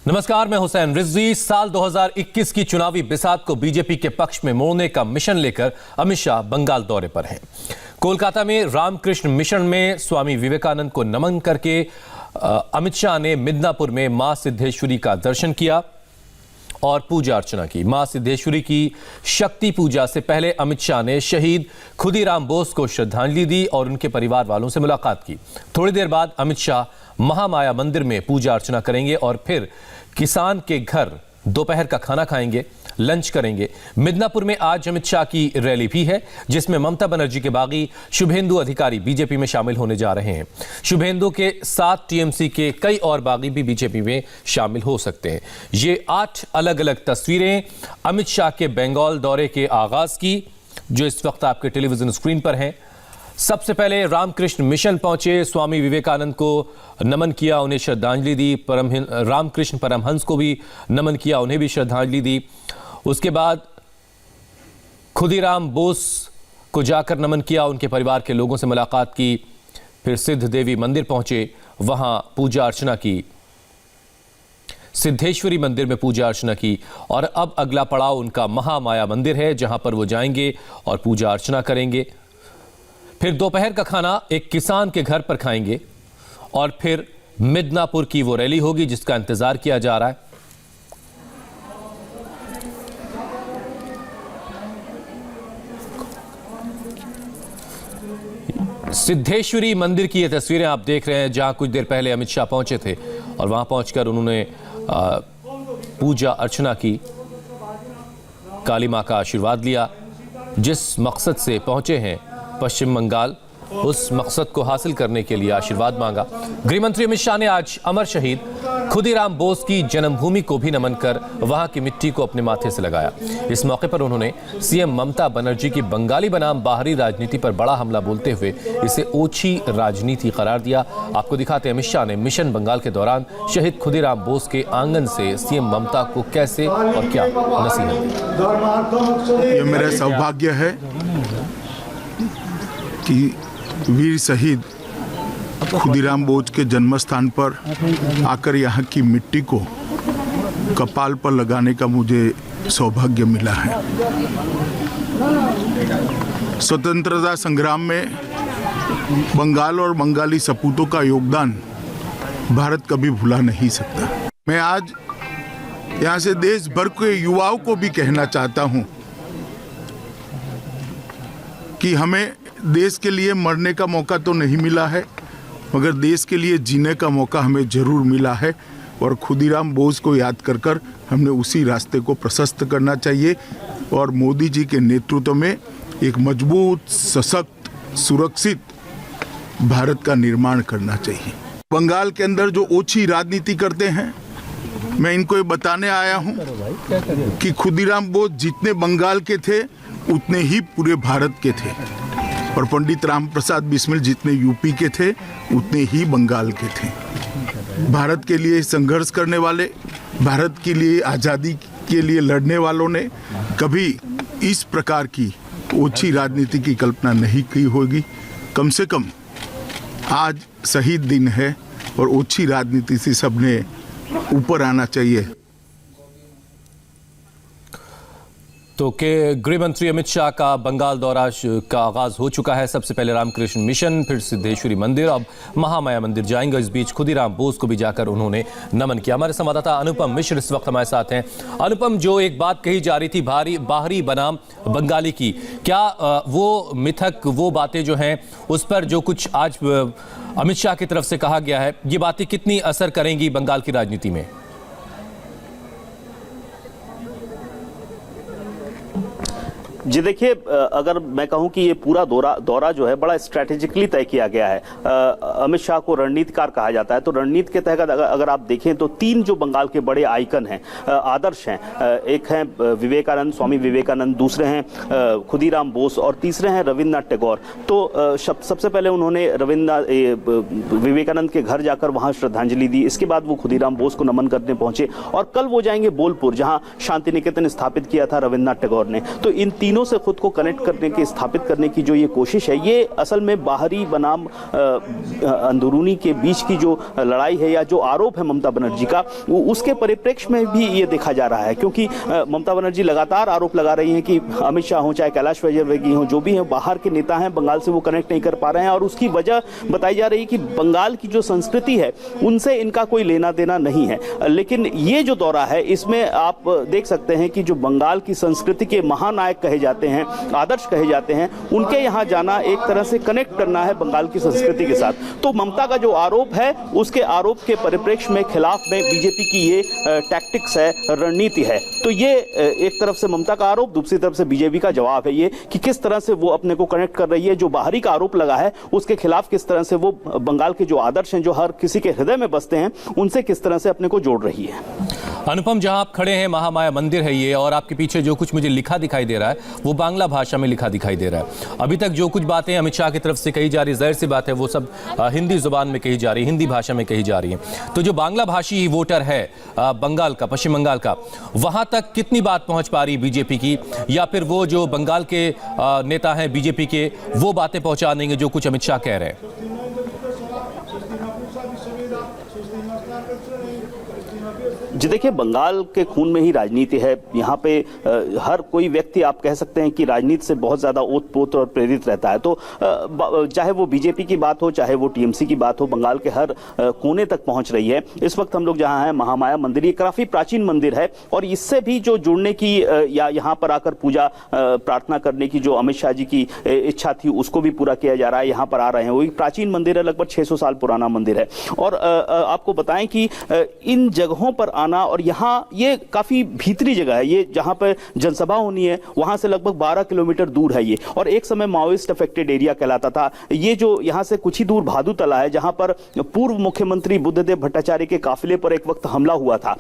नमस्कार, मैं हुसैन रिजवी। साल 2021 की चुनावी बिसात को बीजेपी के पक्ष में मोड़ने का मिशन लेकर अमित शाह बंगाल दौरे पर हैं। कोलकाता में रामकृष्ण मिशन में स्वामी विवेकानंद को नमन करके अमित शाह ने मिदनापुर में मां सिद्धेश्वरी का दर्शन किया और पूजा अर्चना की। मां सिद्धेश्वरी की शक्ति पूजा से पहले अमित शाह ने शहीद खुदीराम बोस को श्रद्धांजलि दी और उनके परिवार वालों से मुलाकात की। थोड़ी देर बाद अमित शाह महामाया मंदिर में पूजा अर्चना करेंगे और फिर किसान के घर दोपहर का खाना खाएंगे, लंच करेंगे। मिदनापुर में आज अमित शाह की रैली भी है, जिसमें ममता बनर्जी के बागी शुभेंदु अधिकारी बीजेपी में शामिल होने जा रहे हैं। शुभेंदु के साथ टीएमसी के कई और बागी भी बीजेपी में शामिल हो सकते हैं। ये 8 अलग अलग तस्वीरें अमित शाह के बंगाल दौरे के आगाज की, जो इस वक्त आपके टेलीविजन स्क्रीन पर हैं। सबसे पहले रामकृष्ण मिशन पहुंचे, स्वामी विवेकानंद को नमन किया, उन्हें श्रद्धांजलि दी। रामकृष्ण परमहंस को भी नमन किया, उन्हें भी श्रद्धांजलि दी। उसके बाद खुदीराम बोस को जाकर नमन किया, उनके परिवार के लोगों से मुलाकात की। फिर सिद्ध देवी मंदिर पहुंचे, वहां पूजा अर्चना की। सिद्धेश्वरी मंदिर में पूजा अर्चना की और अब अगला पड़ाव उनका महामाया मंदिर है, जहां पर वो जाएंगे और पूजा अर्चना करेंगे। फिर दोपहर का खाना एक किसान के घर पर खाएंगे और फिर मिदनापुर की वो रैली होगी जिसका इंतजार किया जा रहा है। सिद्धेश्वरी मंदिर की ये तस्वीरें आप देख रहे हैं, जहां कुछ देर पहले अमित शाह पहुंचे थे और वहां पहुंचकर उन्होंने पूजा अर्चना की, काली मां का आशीर्वाद लिया। जिस मकसद से पहुंचे हैं पश्चिम बंगाल, उस मकसद को हासिल करने के लिए आशीर्वाद मांगा। गृहमंत्री अमित शाह ने आज अमर शहीद खुदीराम बोस की जन्मभूमि को भी नमन कर वहां की मिट्टी को अपने माथे से लगाया। इस मौके पर उन्होंने सीएम ममता बनर्जी की बंगाली बनाम बाहरी राजनीति पर बड़ा हमला बोलते हुए इसे ओछी राजनीति करार दिया। आपको दिखाते हैं अमित शाह ने मिशन बंगाल के दौरान शहीद खुदीराम बोस के आंगन से सीएम ममता को कैसे और क्या नसीहत दी। ये मेरा सौभाग्य है कि वीर शहीद खुदीराम बोस के जन्म स्थान पर आकर यहाँ की मिट्टी को कपाल पर लगाने का मुझे सौभाग्य मिला है। स्वतंत्रता संग्राम में बंगाल और बंगाली सपूतों का योगदान भारत कभी भुला नहीं सकता। मैं आज यहाँ से देश भर के युवाओं को भी कहना चाहता हूँ कि हमें देश के लिए मरने का मौका तो नहीं मिला है, मगर देश के लिए जीने का मौका हमें जरूर मिला है और खुदीराम बोस को याद कर कर हमने उसी रास्ते को प्रशस्त करना चाहिए और मोदी जी के नेतृत्व में एक मजबूत, सशक्त, सुरक्षित भारत का निर्माण करना चाहिए। बंगाल के अंदर जो ओछी राजनीति करते हैं, मैं इनको ये बताने आया हूँ कि खुदीराम बोस जितने बंगाल के थे उतने ही पूरे भारत के थे और पंडित राम प्रसाद बिस्मिल जितने यूपी के थे उतने ही बंगाल के थे। भारत के लिए संघर्ष करने वाले, भारत के लिए आज़ादी के लिए लड़ने वालों ने कभी इस प्रकार की ओछी राजनीति की कल्पना नहीं की होगी। कम से कम आज शहीद दिन है और ओछी राजनीति से सबने ऊपर आना चाहिए। तो के गृह मंत्री अमित शाह का बंगाल दौरा का आगाज हो चुका है। सबसे पहले रामकृष्ण मिशन, फिर सिद्धेश्वरी मंदिर, अब महामाया मंदिर जाएंगे। इस बीच खुदीराम बोस को भी जाकर उन्होंने नमन किया। हमारे संवाददाता अनुपम मिश्र इस वक्त हमारे साथ हैं। अनुपम, जो एक बात कही जा रही थी बाहरी बनाम बंगाली की, क्या वो मिथक, वो बातें जो हैं उस पर जो कुछ आज अमित शाह की तरफ से कहा गया है, ये बातें कितनी असर करेंगी बंगाल की राजनीति में? जी देखिए, अगर मैं कहूं कि ये पूरा दौरा जो है बड़ा स्ट्रैटेजिकली तय किया गया है। अमित शाह को रणनीतिकार कहा जाता है, तो रणनीति के तहत अगर आप देखें तो 3 जो बंगाल के बड़े आइकन हैं, आदर्श हैं, एक हैं विवेकानंद, स्वामी विवेकानंद, दूसरे हैं खुदीराम बोस और तीसरे हैं रविन्द्रनाथ टैगोर। तो सबसे पहले उन्होंने विवेकानंद के घर जाकर वहां श्रद्धांजलि दी। इसके बाद वो खुदीराम बोस को नमन करने पहुंचे और कल वो जाएंगे बोलपुर, जहां शांति निकेतन स्थापित किया था रविन्द्रनाथ टैगोर ने। तो इन तीनों चीनों से खुद को कनेक्ट करने की, स्थापित करने की जो ये कोशिश है, ये असल में बाहरी बनाम अंदरूनी के बीच की जो लड़ाई है या जो आरोप है ममता बनर्जी का, उसके परिप्रेक्ष्य में भी ये देखा जा रहा है। क्योंकि ममता बनर्जी लगातार आरोप लगा रही हैं कि अमित शाह हो चाहे कैलाश विजयवर्गीय हो, जो भी हैं बाहर के नेता हैं, बंगाल से वो कनेक्ट नहीं कर पा रहे हैं और उसकी वजह बताई जा रही है कि बंगाल की जो संस्कृति है उनसे इनका कोई लेना देना नहीं है। लेकिन ये जो दौरा है इसमें आप देख सकते हैं कि जो बंगाल की संस्कृति के महानायक कहे जाते हैं, आदर्श कहे जाते हैं, उनके यहाँ जाना एक तरह से कनेक्ट करना है बंगाल की संस्कृति के साथ। तो ममता का जो आरोप है उसके आरोप के परिप्रेक्ष्य में खिलाफ में बीजेपी की ये टैक्टिक्स है, रणनीति है। तो ये एक तरफ से ममता का आरोप, दूसरी तरफ से बीजेपी का जवाब है ये कि किस तरह से वो अपने को कनेक्ट कर रही है। जो बाहरी का आरोप लगा है उसके खिलाफ किस तरह से वो बंगाल के जो आदर्श हैं, जो हर किसी के हृदय में बसते हैं, उनसे किस तरह से अपने को जोड़ रही है। अनुपम, जहां आप खड़े हैं महामाया मंदिर है ये, और आपके पीछे जो कुछ मुझे लिखा दिखाई दे रहा है वो बांग्ला भाषा में लिखा दिखाई दे रहा है। अभी तक जो कुछ बातें अमित शाह की तरफ से कही जा रही, जाहिर सी बात है वो सब हिंदी जुबान में कही जा रही है, हिंदी भाषा में कही जा रही है। तो जो बांग्ला भाषी वोटर है बंगाल का, पश्चिम बंगाल का, वहां तक कितनी बात पहुंच पा रही बीजेपी की, या फिर वो जो बंगाल के नेता हैं बीजेपी के, वो बातें पहुंचा देंगे जो कुछ अमित शाह कह रहे हैं? जी देखिए, बंगाल के खून में ही राजनीति है। यहाँ पे हर कोई व्यक्ति आप कह सकते हैं कि राजनीति से बहुत ज्यादा ओत-पोत और प्रेरित रहता है। तो चाहे वो बीजेपी की बात हो, चाहे वो टीएमसी की बात हो, बंगाल के हर कोने तक पहुंच रही है। इस वक्त हम लोग जहाँ हैं महामाया मंदिर, ये काफी प्राचीन मंदिर है और इससे भी जो जुड़ने की या यहाँ पर आकर पूजा प्रार्थना करने की जो अमित शाह जी की इच्छा थी उसको भी पूरा किया जा रहा है। यहाँ पर आ रहे हैं, वो एक प्राचीन मंदिर है, लगभग 600 साल पुराना मंदिर है। और आपको बताएं कि इन जगहों पर आना, और यहाँ ये काफी भीतरी जगह है, ये जहाँ पर जनसभा होनी है वहां से लगभग 12 किलोमीटर दूर है ये, और एक समय माओइस्ट अफेक्टेड एरिया कहलाता था। ये जो यहाँ से कुछ ही दूर भादू तला है जहां पर पूर्व मुख्यमंत्री बुद्धदेव भट्टाचार्य के काफिले पर एक वक्त हमला हुआ था।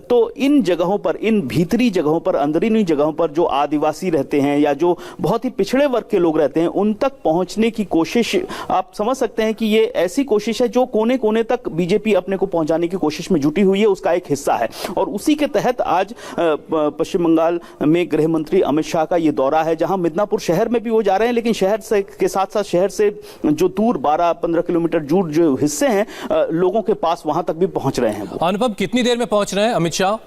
तो इन जगहों पर, इन भीतरी जगहों पर, अंदरूनी जगहों पर जो आदिवासी रहते हैं या जो बहुत ही पिछड़े वर्ग के लोग रहते हैं, उन तक पहुंचने की कोशिश, आप समझ सकते हैं कि ये ऐसी कोशिश है जो कोने कोने तक बीजेपी अपने को पहुंचाने की कोशिश में जुटी हुई है, उसका एक हिस्सा है। और उसी के तहत आज पश्चिम बंगाल में गृह मंत्री अमित शाह का ये दौरा है, जहां मिदनापुर शहर में भी वो जा रहे हैं, लेकिन शहर से के साथ साथ शहर से जो दूर 12-15 किलोमीटर दूर जो हिस्से हैं, लोगों के पास वहां तक भी पहुंच रहे हैं। अनुपम, कितनी देर में पहुंच रहे हैं अमित शाह?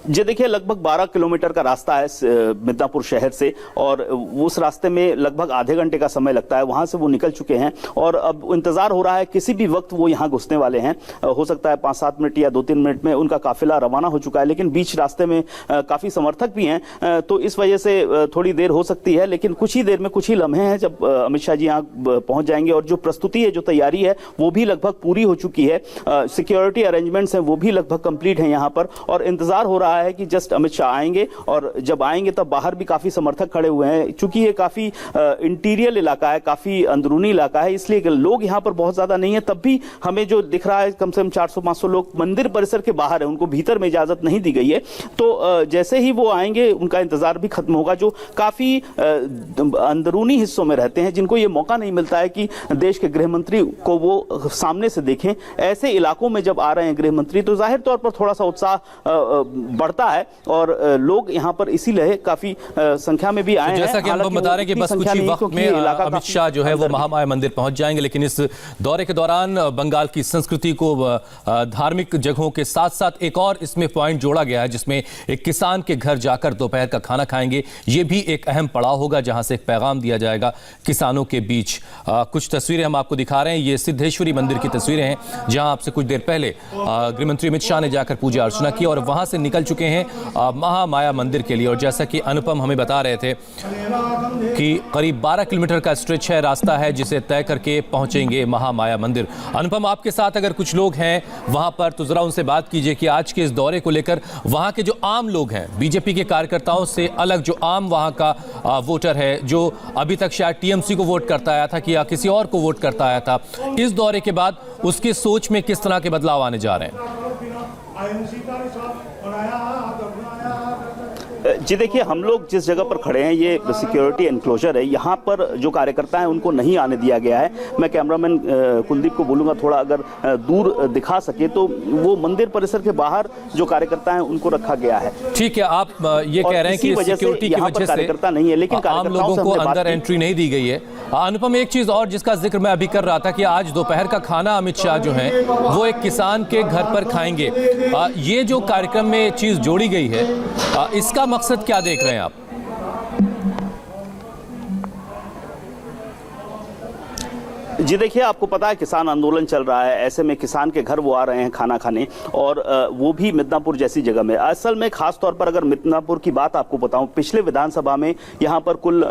जी देखिए, लगभग 12 किलोमीटर का रास्ता है मिदनापुर शहर से, और उस रास्ते में लगभग आधे घंटे का समय लगता है। वहां से वो निकल चुके हैं और अब इंतजार हो रहा है किसी भी वक्त वो यहाँ घुसने वाले हैं। हो सकता है 5-7 मिनट या 2-3 मिनट में उनका काफिला रवाना हो चुका है, लेकिन बीच रास्ते में काफी समर्थक भी हैं, तो इस वजह से थोड़ी देर हो सकती है। लेकिन कुछ ही देर में, कुछ ही लम्हे हैं जब अमित शाह जी यहाँ पहुंच जाएंगे, और जो प्रस्तुति है, जो तैयारी है, वो भी लगभग पूरी हो चुकी है। सिक्योरिटी अरेंजमेंट्स हैं वो भी लगभग कंप्लीट है यहाँ पर, और इंतजार हो रहा है कि जस्ट अमित शाह आएंगे, और जब आएंगे तब बाहर भी काफी समर्थक खड़े हुए हैं। चूंकि ये काफी इंटीरियर इलाका है, काफी अंदरूनी इलाका है, इसलिए लोग यहाँ पर बहुत ज्यादा नहीं है। तब भी हमें जो दिख रहा है कम से कम 400-500 लोग मंदिर परिसर के बाहर है, उनको भीतर में इजाजत नहीं दी गई है। तो जैसे ही वो आएंगे उनका इंतजार भी खत्म होगा। जो काफी अंदरूनी हिस्सों में रहते हैं, जिनको ये मौका नहीं मिलता है कि देश के गृह मंत्री को वो सामने से देखें, ऐसे इलाकों में जब आ रहे हैं गृह मंत्री, तो जाहिर तौर पर थोड़ा सा उत्साह बढ़ता है, और लोग यहाँ पर इसीलिए काफी संख्या में भी आए हैं। जैसा कि हम बता रहे हैं कि बस कुछ ही वक्त में अमित शाह जो है वो महामाया मंदिर पहुंच जाएंगे, लेकिन इस दौरे के दौरान बंगाल की संस्कृति को, धार्मिक जगहों के साथ साथ एक और इसमें पॉइंट जोड़ा गया है, जिसमें एक किसान के घर जाकर दोपहर का खाना खाएंगे। ये भी एक अहम पड़ाव होगा, जहां से एक पैगाम दिया जाएगा किसानों के बीच। कुछ तस्वीरें हम आपको दिखा रहे हैं, ये सिद्धेश्वरी मंदिर की तस्वीरें हैं, जहां आपसे कुछ देर पहले गृह मंत्री अमित शाह ने जाकर पूजा अर्चना की और वहां से निकल चुके हैं महामाया मंदिर के लिए। और जैसा कि अनुपम हमें बता रहे थे कि करीब 12 किलोमीटर का स्ट्रेच है, रास्ता है, जिसे तय करके पहुंचेंगे महामाया मंदिर। अनुपम, आपके साथ अगर कुछ लोग हैं वहां पर तो जरा उनसे बात कीजिए कि आज के इस दौरे को लेकर वहां के जो आम लोग हैं, बीजेपी के कार्यकर्ताओं से अलग जो आम वहां का वोटर है, जो अभी तक शायद टीएमसी को वोट करता आया था कि या किसी और को वोट करता आया था, इस दौरे के बाद उसकी सोच में किस तरह के बदलाव आने जा रहे हैं? जी देखिए, हम लोग जिस जगह पर खड़े हैं ये सिक्योरिटी एनक्लोजर है। यहाँ पर जो कार्यकर्ता हैं उनको नहीं आने दिया गया है। मैं कैमरामैन कुलदीप को बोलूंगा थोड़ा अगर दूर दिखा सके तो वो मंदिर परिसर के बाहर जो कार्यकर्ता हैं उनको रखा गया है। ठीक है, आप ये कह रहे हैं कि सिक्योरिटी की वजह से कार्यकर्ता नहीं है, लेकिन आम लोगों को अंदर एंट्री नहीं दी गई है। अनुपम, एक चीज और जिसका जिक्र मैं अभी कर रहा था कि आज दोपहर का खाना अमित शाह जो है वो एक किसान के घर पर खाएंगे। ये जो कार्यक्रम में चीज जोड़ी गई है, इसका मकसद क्या देख रहे हैं आप? जी देखिए, आपको पता है किसान आंदोलन चल रहा है, ऐसे में किसान के घर वो आ रहे हैं खाना खाने, और वो भी मिदनापुर जैसी जगह में। असल में खास तौर पर अगर मिदनापुर की बात आपको बताऊं, पिछले विधानसभा में यहाँ पर कुल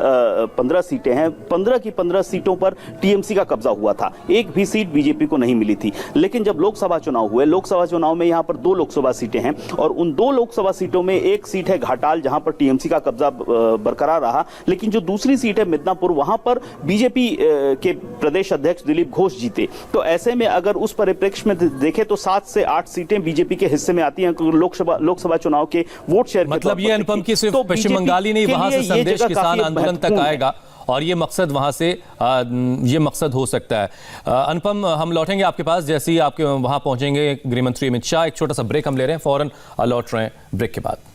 15 सीटें हैं। 15 की 15 सीटों पर टीएमसी का कब्जा हुआ था, एक भी सीट बीजेपी को नहीं मिली थी। लेकिन जब लोकसभा चुनाव हुए, लोकसभा चुनाव में यहाँ पर 2 लोकसभा सीटें हैं, और उन 2 लोकसभा सीटों में एक सीट है घाटाल जहां पर टीएमसी का कब्जा बरकरार रहा, लेकिन जो दूसरी सीट है मिदनापुर, वहां पर बीजेपी के प्रदेश अध्यक्ष दिलीप घोष जीते। तो ऐसे में अगर उस परिप्रेक्ष्य में देखें तो 7 से 8 सीटें बीजेपी के हिस्से में आती हैं लोकसभा चुनाव के वोट शेयर। मतलब ये अनुपम की सिर्फ पश्चिम बंगाल ही नहीं, वहां से संदेश किसान आंदोलन तक आएगा और ये मकसद वहां से ये मकसद हो सकता है। अनुपम, हम लौटेंगे आपके पास जैसे ही आपके वहां पहुंचेंगे गृह मंत्री अमित शाह। एक छोटा सा ब्रेक हम ले रहे हैं, फौरन लौट रहे हैं ब्रेक के बाद।